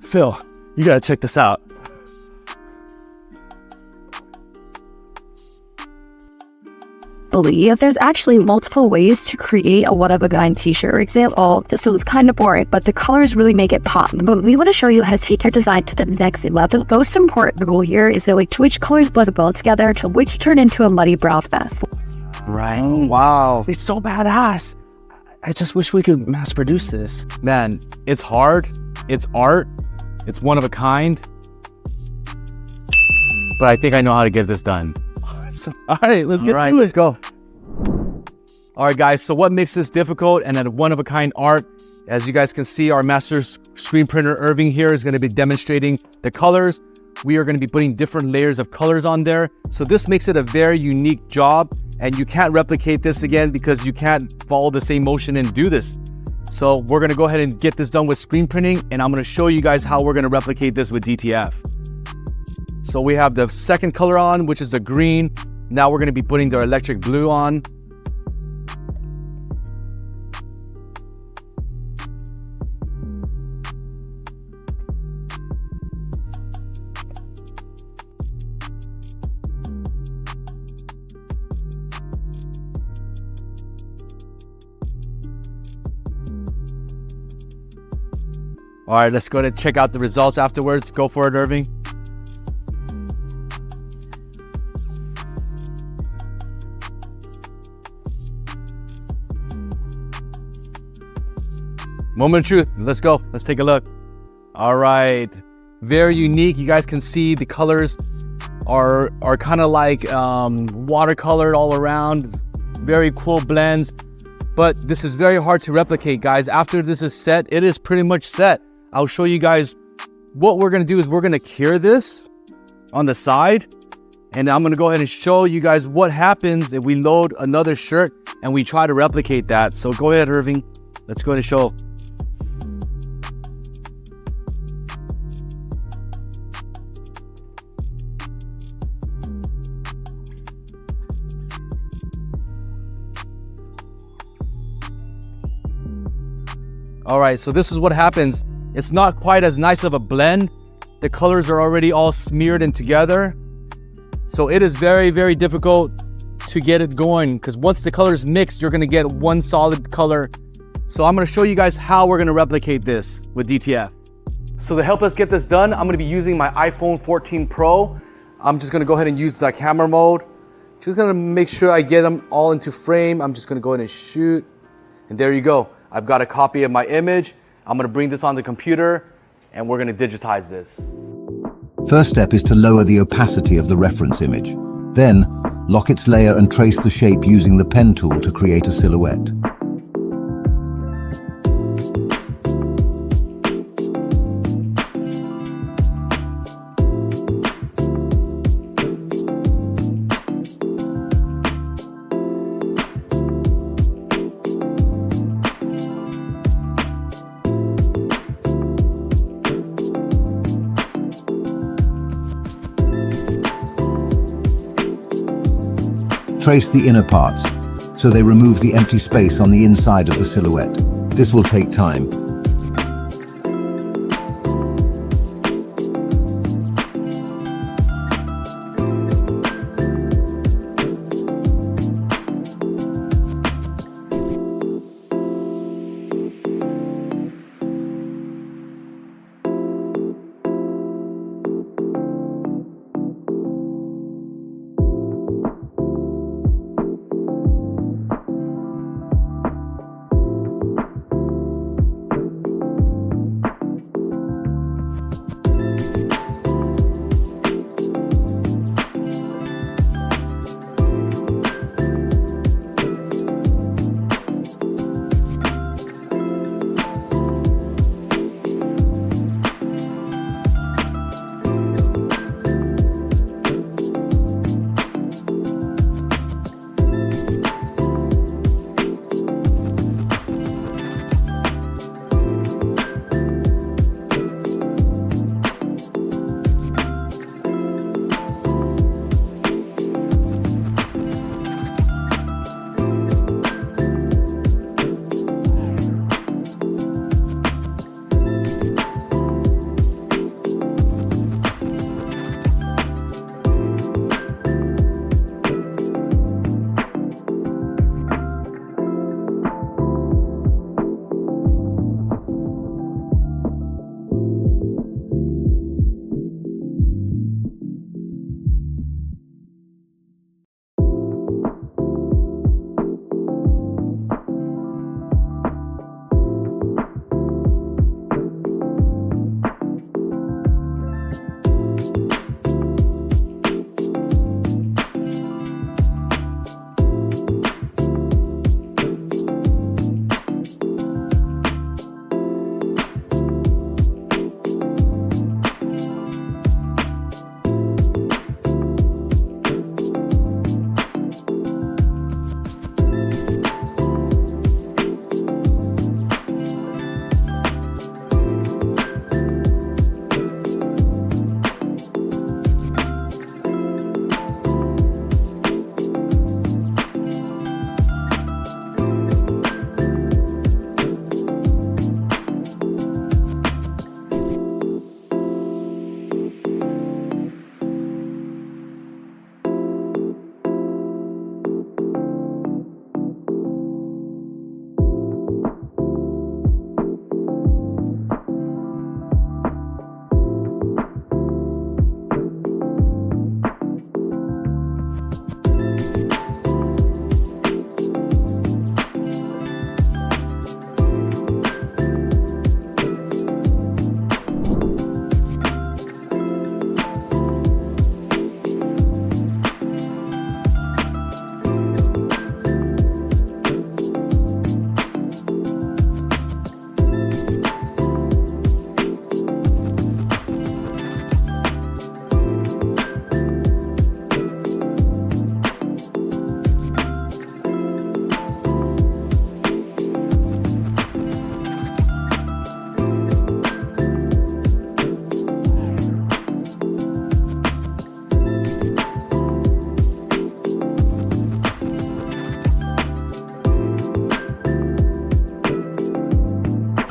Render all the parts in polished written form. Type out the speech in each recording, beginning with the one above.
Phil, you gotta check this out. Believe there's actually multiple ways to create a one-of-a-kind t-shirt. For example, this one's kind of boring, but the colors really make it pop. But we want to show you how to take your design to the next level. The most important rule here is knowing which colors blend well together to which turn into a muddy brown mess. Right. Wow. It's so badass. I just wish we could mass produce this. Man, it's hard. It's art. It's one of a kind. But I think I know how to get this done. All right, let's get to it. Let's go. All right, guys. So what makes this difficult and a one-of-a-kind art? As you guys can see, our master screen printer, Irving, here is going to be demonstrating the colors. We are going to be putting different layers of colors on there. So this makes it a very unique job, and you can't replicate this again because you can't follow the same motion and do this. So we're going to go ahead and get this done with screen printing, and I'm going to show you guys how we're going to replicate this with DTF. So we have the second color on, which is the green. Now we're going to be putting the electric blue on. All right, let's go ahead and check out the results afterwards. Go for it, Irving. Moment of truth. Let's go. Let's take a look. All right. Very unique. You guys can see the colors are kind of like watercolored all around. Very cool blends. But this is very hard to replicate, guys. After this is set, it is pretty much set. I'll show you guys what we're going to do is we're going to cure this on the side. And I'm going to go ahead and show you guys what happens if we load another shirt and we try to replicate that. So go ahead, Irving. Let's go ahead and show. All right, so this is what happens. It's not quite as nice of a blend. The colors are already all smeared in together. So it is very, very difficult to get it going because once the colors mix, you're gonna get one solid color. So I'm gonna show you guys how we're gonna replicate this with DTF. So to help us get this done, I'm gonna be using my iPhone 14 Pro. I'm just gonna go ahead and use the camera mode. Just gonna make sure I get them all into frame. I'm just gonna go ahead and shoot. And there you go. I've got a copy of my image. I'm gonna bring this on the computer and we're gonna digitize this. First step is to lower the opacity of the reference image. Then, lock its layer and trace the shape using the pen tool to create a silhouette. Trace the inner parts, so they remove the empty space on the inside of the silhouette. This will take time.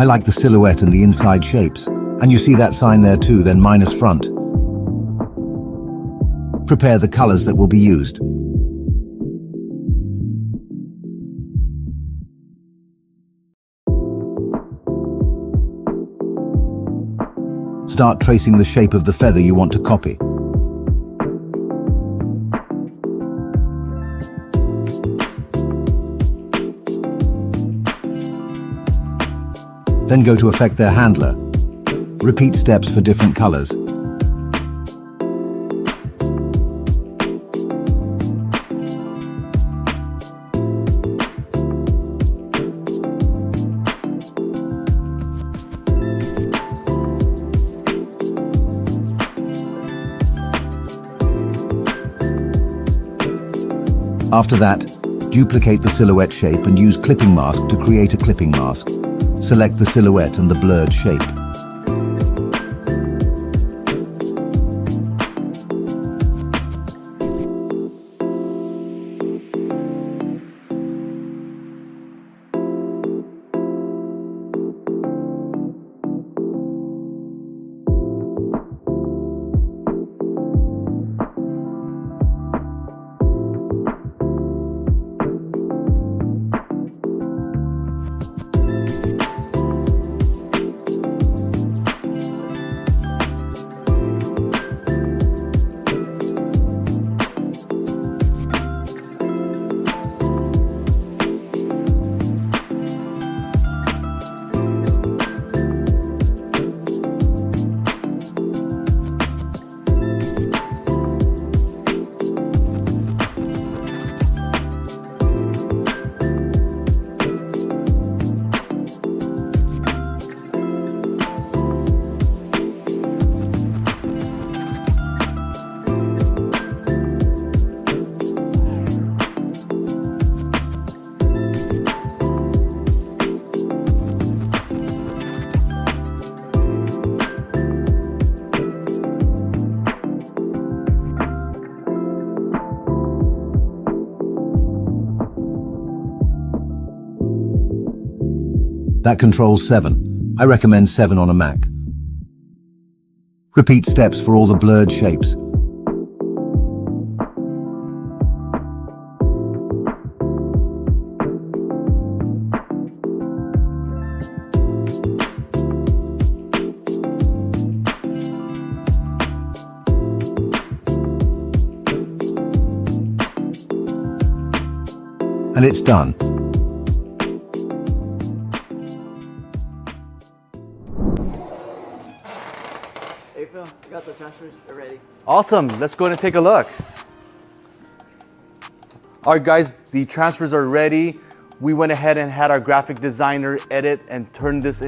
I like the silhouette and the inside shapes. And you see that sign there too, then minus front. Prepare the colors that will be used. Start tracing the shape of the feather you want to copy. Then go to affect their handler. Repeat steps for different colors. After that, duplicate the silhouette shape and use clipping mask to create a clipping mask. Select the silhouette and the blurred shape. That controls 7. I recommend 7 on a Mac. Repeat steps for all the blurred shapes. And it's done. Hey Phil, I got the transfers already. Awesome, let's go ahead and take a look. All right guys, the transfers are ready. We went ahead and had our graphic designer edit and turn this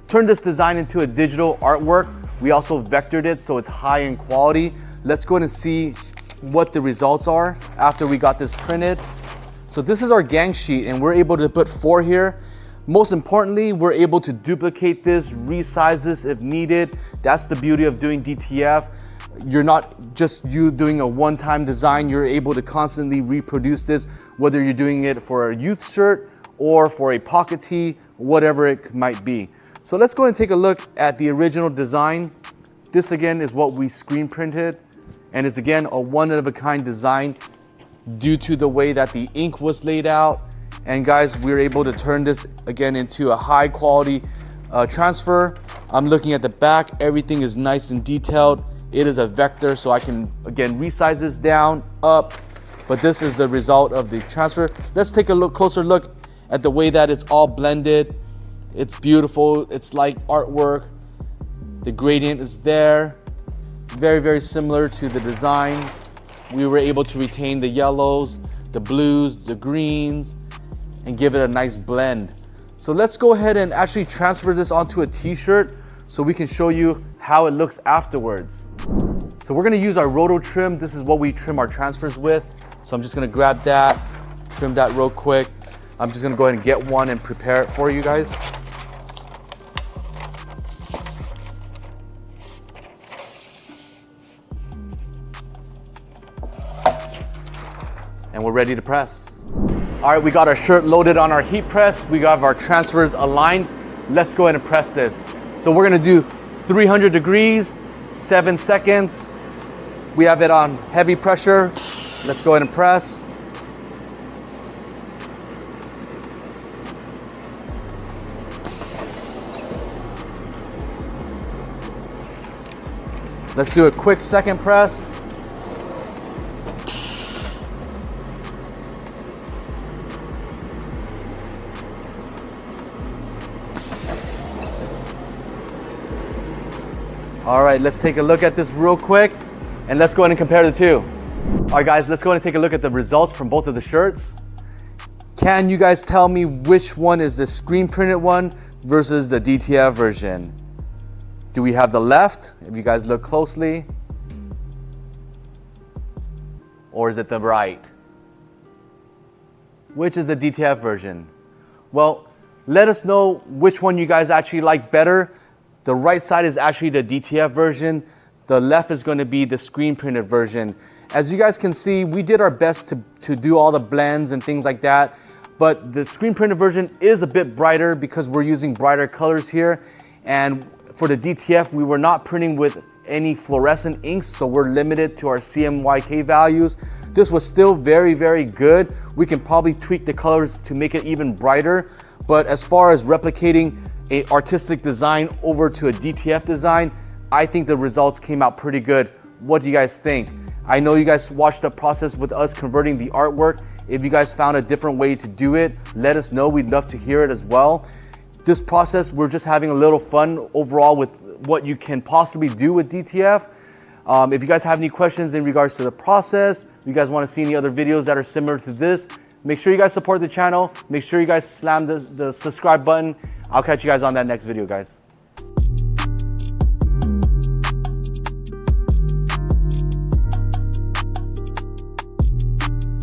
design into a digital artwork. We also vectored it so it's high in quality. Let's go ahead and see what the results are after we got this printed. So this is our gang sheet and we're able to put 4 here. Most importantly, we're able to duplicate this, resize this if needed. That's the beauty of doing DTF. You're not just doing a one-time design, you're able to constantly reproduce this, whether you're doing it for a youth shirt or for a pocket tee, whatever it might be. So let's go ahead and take a look at the original design. This again is what we screen printed, and it's again a one-of-a-kind design due to the way that the ink was laid out. And guys, we're able to turn this again into a high quality transfer. I'm looking at the back, everything is nice and detailed. It is a vector, so I can again resize this down, up, but this is the result of the transfer. Let's take a closer look at the way that it's all blended. It's beautiful, it's like artwork. The gradient is there, very, very similar to the design. We were able to retain the yellows, the blues, the greens, and give it a nice blend. So let's go ahead and actually transfer this onto a t-shirt so we can show you how it looks afterwards. So we're gonna use our roto trim. This is what we trim our transfers with. So I'm just gonna grab that, trim that real quick. I'm just gonna go ahead and get one and prepare it for you guys. And we're ready to press. All right, we got our shirt loaded on our heat press. We got our transfers aligned. let's go ahead and press this. So we're gonna do 300 degrees, 7 seconds. We have it on heavy pressure. Let's go ahead and press. Let's do a quick second press. All right, let's take a look at this real quick and let's go ahead and compare the two. All right, guys, let's go ahead and take a look at the results from both of the shirts. Can you guys tell me which one is the screen printed one versus the DTF version? Do we have the left, if you guys look closely? Or is it the right? Which is the DTF version? Well, let us know which one you guys actually like better. The right side is actually the DTF version. The left is going to be the screen printed version. As you guys can see, we did our best to do all the blends and things like that. But the screen printed version is a bit brighter because we're using brighter colors here. And for the DTF, we were not printing with any fluorescent inks, so we're limited to our CMYK values. This was still very, very good. We can probably tweak the colors to make it even brighter. But as far as replicating an artistic design over to a DTF design, I think the results came out pretty good. What do you guys think? I know you guys watched the process with us converting the artwork. If you guys found a different way to do it, let us know. We'd love to hear it as well. This process, we're just having a little fun overall with what you can possibly do with DTF. If you guys have any questions in regards to the process, if you guys want to see any other videos that are similar to this, make sure you guys support the channel. Make sure you guys slam the subscribe button. I'll catch you guys on that next video, guys.